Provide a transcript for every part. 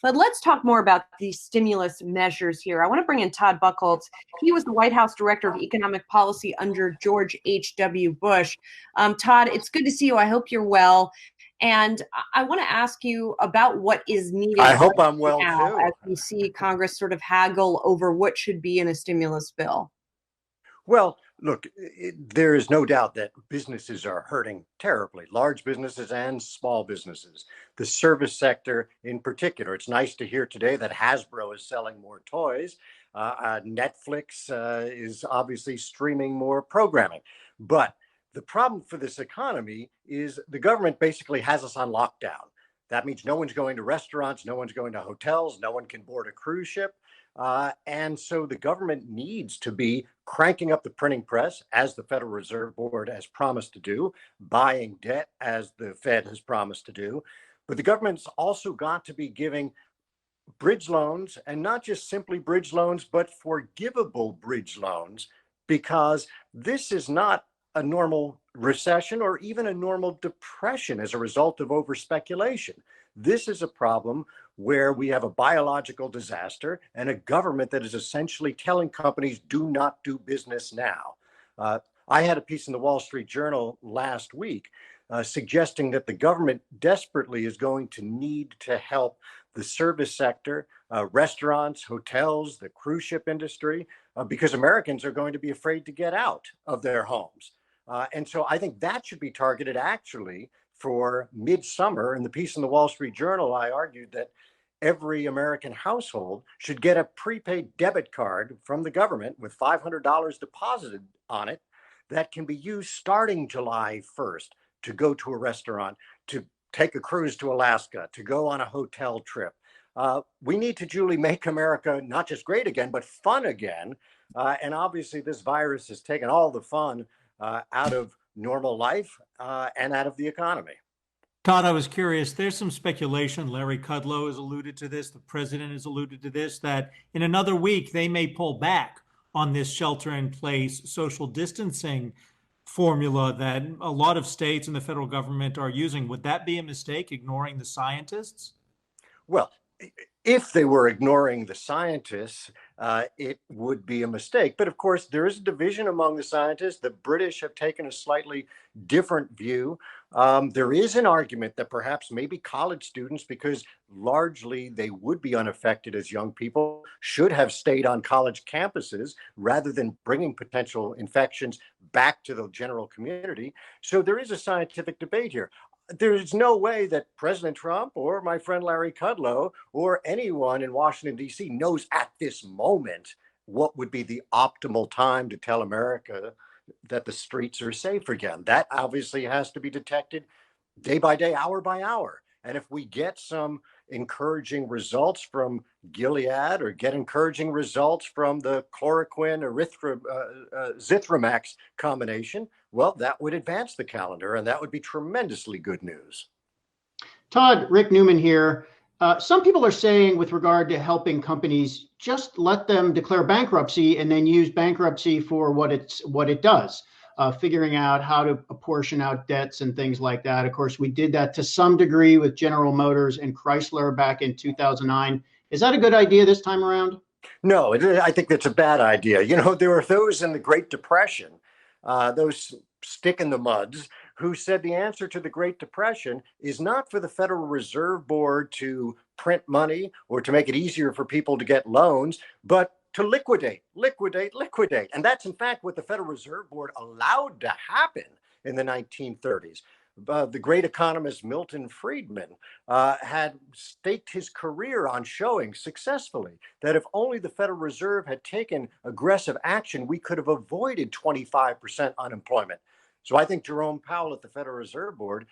But let's talk more about these stimulus measures here. I want to bring in Todd Buchholz. He was the White House Director of Economic Policy under George H.W. Bush. Todd, it's good to see you. I hope you're well. And I want to ask you about what is needed I hope I'm well now too. as we see Congress sort of haggle over what should be in a stimulus bill. Well, look, there is no doubt that businesses are hurting terribly, large businesses and small businesses. The service sector in particular. It's nice to hear today that Hasbro is selling more toys. Netflix is obviously streaming more programming. But the problem for this economy is the government basically has us on lockdown. That means no one's going to restaurants, no one's going to hotels, no one can board a cruise ship. And so the government needs to be cranking up the printing press, as the Federal Reserve Board has promised to do, buying debt, as the Fed has promised to do. But the government's also got to be giving bridge loans, and not just simply bridge loans, but forgivable bridge loans, because this is not a normal recession or even a normal depression as a result of over speculation. This is a problem where we have a biological disaster and a government that is essentially telling companies, do not do business now. I had a piece in the Wall Street Journal last week suggesting that the government desperately is going to need to help the service sector, restaurants, hotels, the cruise ship industry, because Americans are going to be afraid to get out of their homes. And so I think that should be targeted actually for midsummer. In the piece in the Wall Street Journal, I argued that every American household should get a prepaid debit card from the government with $500 deposited on it that can be used starting July 1st to go to a restaurant, to take a cruise to Alaska, to go on a hotel trip. We need to, Julie, make America not just great again, but fun again. And obviously this virus has taken all the fun out of normal life and out of the economy. Todd, I was curious. There's some speculation. Larry Kudlow has alluded to this. The president has alluded to this, that in another week, they may pull back on this shelter in place social distancing formula that a lot of states and the federal government are using. Would that be a mistake, ignoring the scientists? Well, if they were ignoring the scientists, it would be a mistake. But of course, there is a division among the scientists. The British have taken a slightly different view. There is an argument that perhaps maybe college students, because largely they would be unaffected as young people, should have stayed on college campuses rather than bringing potential infections back to the general community. So there is a scientific debate here. There's no way that President Trump or my friend Larry Kudlow or anyone in Washington, D.C. knows at this moment what would be the optimal time to tell America that the streets are safe again. That obviously has to be detected day by day, hour by hour. And if we get some encouraging results from Gilead or get encouraging results from the chloroquine zithromax combination, well, that would advance the calendar, and that would be tremendously good news. Todd, Rick Newman here. Some people are saying, with regard to helping companies, just let them declare bankruptcy and then use bankruptcy for what it does, figuring out how to apportion out debts and things like that. Of course, we did that to some degree with General Motors and Chrysler back in 2009. Is that a good idea this time around? No, I think that's a bad idea. You know, there were those in the Great Depression, those stick in the muds, who said the answer to the Great Depression is not for the Federal Reserve Board to print money or to make it easier for people to get loans, but to liquidate. And that's in fact what the Federal Reserve Board allowed to happen in the 1930s. The great economist Milton Friedman had staked his career on showing successfully that if only the Federal Reserve had taken aggressive action, we could have avoided 25% unemployment. So I think Jerome Powell at the Federal Reserve Board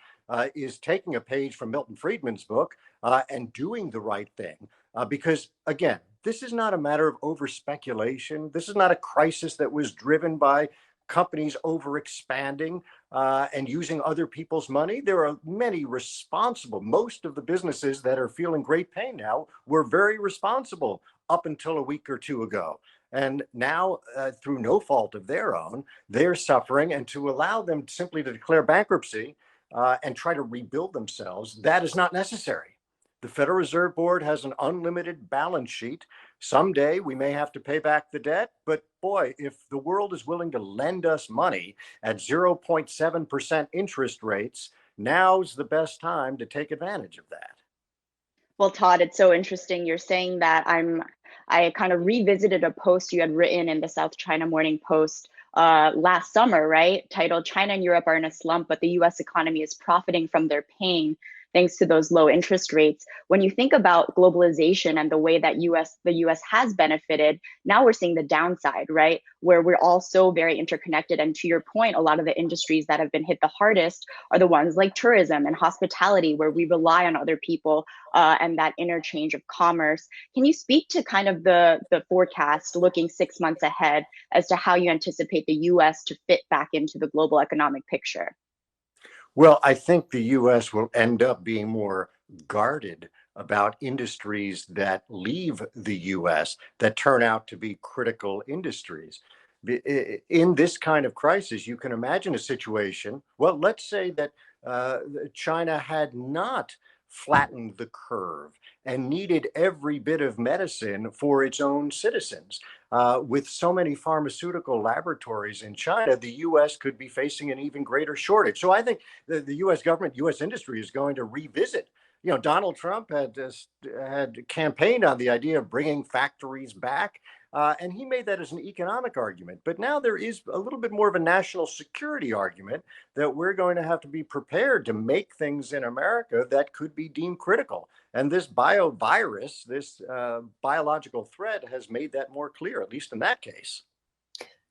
is taking a page from Milton Friedman's book and doing the right thing. Because again, this is not a matter of over speculation. This is not a crisis that was driven by companies over expanding and using other people's money. There are many responsible. Most of the businesses that are feeling great pain now were very responsible up until a week or two ago. And now, through no fault of their own, they're suffering. And to allow them simply to declare bankruptcy and try to rebuild themselves, that is not necessary. The Federal Reserve Board has an unlimited balance sheet. Someday we may have to pay back the debt, but boy, if the world is willing to lend us money at 0.7% interest rates, now's the best time to take advantage of that. Well, Todd, it's so interesting. You're saying that I kind of revisited a post you had written in the South China Morning Post last summer, right? Titled "China and Europe are in a slump, but the U.S. economy is profiting from their pain thanks to those low interest rates." When you think about globalization and the way that the U.S. has benefited, now we're seeing the downside, right? Where we're all so very interconnected. And to your point, a lot of the industries that have been hit the hardest are the ones like tourism and hospitality, where we rely on other people and that interchange of commerce. Can you speak to kind of the forecast looking 6 months ahead as to how you anticipate the U.S. to fit back into the global economic picture? Well, I think the U.S. will end up being more guarded about industries that leave the U.S. that turn out to be critical industries. In this kind of crisis, you can imagine a situation, well, let's say that China had not flattened the curve and needed every bit of medicine for its own citizens. With so many pharmaceutical laboratories in China, the U.S. could be facing an even greater shortage. So I think the U.S. government, U.S. industry is going to revisit. You know, Donald Trump had campaigned on the idea of bringing factories back, and he made that as an economic argument. But now there is a little bit more of a national security argument that we're going to have to be prepared to make things in America that could be deemed critical. And this biovirus, this biological threat has made that more clear, at least in that case.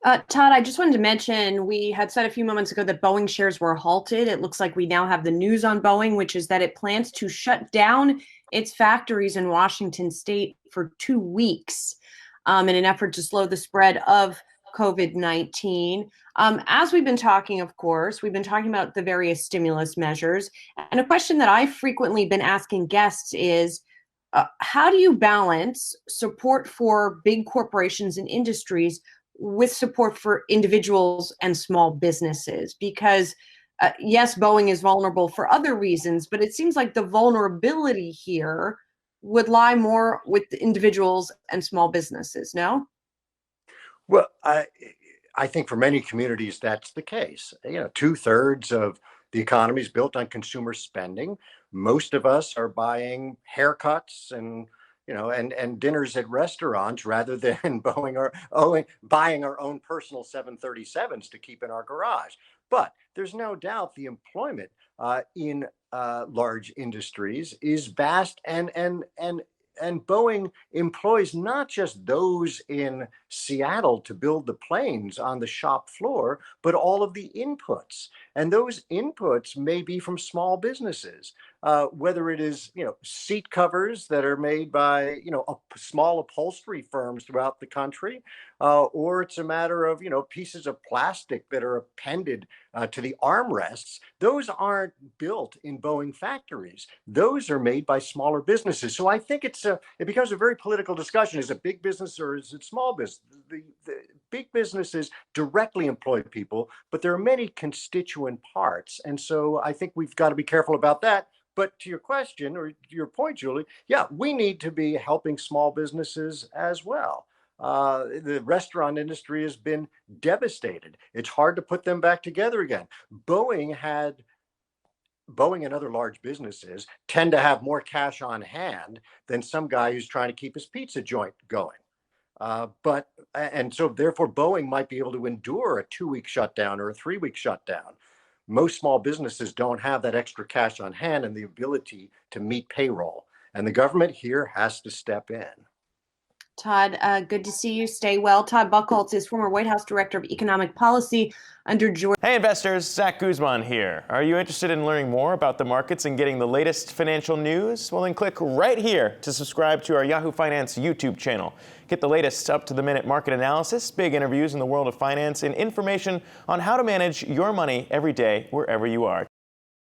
Todd, I just wanted to mention, we had said a few moments ago that Boeing shares were halted. It looks like we now have the news on Boeing, which is that it plans to shut down its factories in Washington state for 2 weeks in an effort to slow the spread of COVID-19. As we've been talking, of course, we've been talking about the various stimulus measures. And a question that I've frequently been asking guests is, how do you balance support for big corporations and industries with support for individuals and small businesses? Because yes, Boeing is vulnerable for other reasons, but it seems like the vulnerability here would lie more with the individuals and small businesses, no? Well, I think for many communities, that's the case. You know, 2/3 of the economy is built on consumer spending. Most of us are buying haircuts and and dinners at restaurants rather than buying our own personal 737s to keep in our garage. But there's no doubt the employment in large industries is vast, and Boeing employs not just those in Seattle to build the planes on the shop floor, but all of the inputs. And those inputs may be from small businesses, whether it is, seat covers that are made by, small upholstery firms throughout the country, or it's a matter of, pieces of plastic that are appended to the armrests. Those aren't built in Boeing factories. Those are made by smaller businesses. So I think it becomes a very political discussion. Is it big business or is it small business? The big businesses directly employ people, but there are many constituent parts. And so I think we've got to be careful about that. But to your question or your point, Julie, yeah, we need to be helping small businesses as well. The restaurant industry has been devastated. It's hard to put them back together again. Boeing and other large businesses tend to have more cash on hand than some guy who's trying to keep his pizza joint going. And so therefore Boeing might be able to endure a 2-week shutdown or a 3-week shutdown. Most small businesses don't have that extra cash on hand and the ability to meet payroll. And the government here has to step in. Todd, good to see you. Stay well. Todd Buchholz is former White House Director of Economic Policy under George. Hey investors, Zach Guzman here. Are you interested in learning more about the markets and getting the latest financial news? Well, then click right here to subscribe to our Yahoo Finance YouTube channel. Get the latest up-to-the-minute market analysis, big interviews in the world of finance, and information on how to manage your money every day wherever you are.